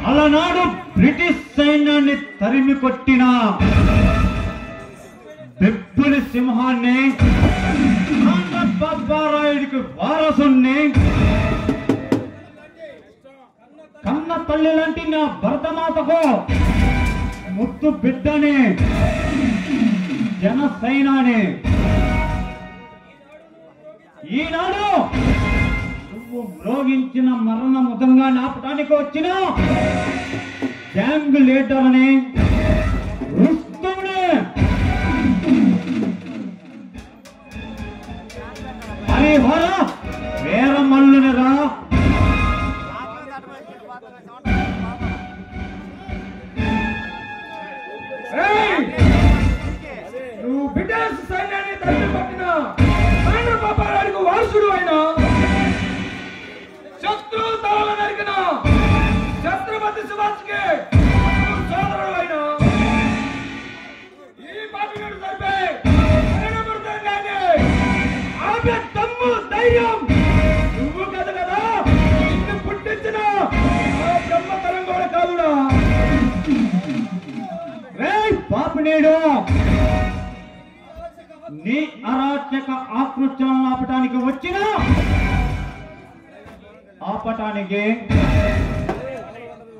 అలనాడు బ్రిటిష్ సైన్యాన్ని తరిమి కొట్టిన బెబ్బులి సింహాన్ని, బాబారాయుడికి వారసుని, కన్న తల్లి లాంటి నా భరతమాతకు ముద్దు బిడ్డని, జనసైనాని ఈనాడు నువ్వు మ్రోగించిన మరణ ముదంగా నాపటానికి వచ్చిన గ్యాంగ్ లీడర్ అని రుస్తుని, హరిహర వీరమల్లుని రా. నువ్వు బ్రిటిష్ సైన్యాన్ని తరిమి పట్టిన బాబారాయుడికి వారసుడు అయిన, శత్రు తలలు నరికిన ఛత్రపతి శివాజీకి సోదరుడు అయిన ఈ పాపిగాడు సరిపే ఆమె తమ్ము ధైర్యం నువ్వు కదా కదా నిన్ను పుట్టించిన బ్రహ్మతరం కూడా కాదుడా. పాపినేడు నీ అరాచక ఆకృత్యం ఆపటానికి వచ్చిన ఆపటానికి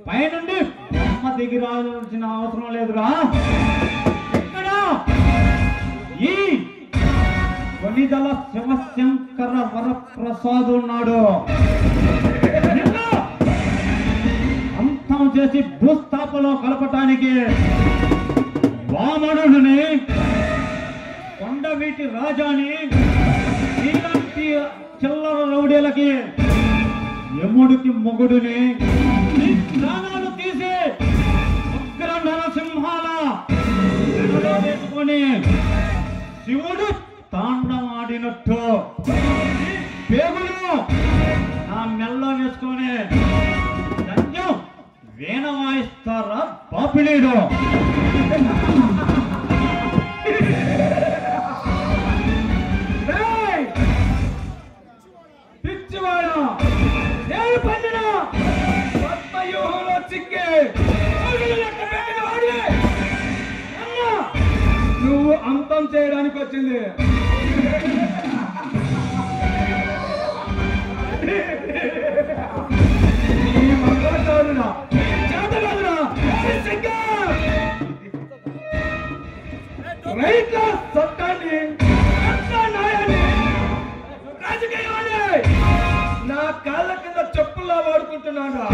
పైనుండి అమ్మ దిగి రావాల్సిన అవసరం లేదురా. ఇక్కడ ఈ కొనిదల శివశంకర వరప్రసాద్ ఉన్నాడు. అంతం చేసి భూస్థాపలో కలపటానికి వామనుడిని, కొండవీటి రాజాని, ఇలాంటి చిల్లర రౌడీలకి యముడికి మొగుడిని ప్రాణాలు తీసి ఉగ్ర నరసింహాల వేసుకొని శివుడు తాండవాడినట్టు పేగులు నా మెల్లో వేసుకొని సంజం వీణ వాయిస్తారా పాపిలీడు? పిచ్చివాడ నేను పండిన పద్మవ్యూహంలో చిక్కి నువ్వు అంతం చేయడానికి వచ్చింది. రైట్ల చట్టాన్ని, న్యాయాన్ని, రాజకీయాన్ని నా కాళ్ళ కింద చెప్పుల్లా వాడుకుంటున్నాను.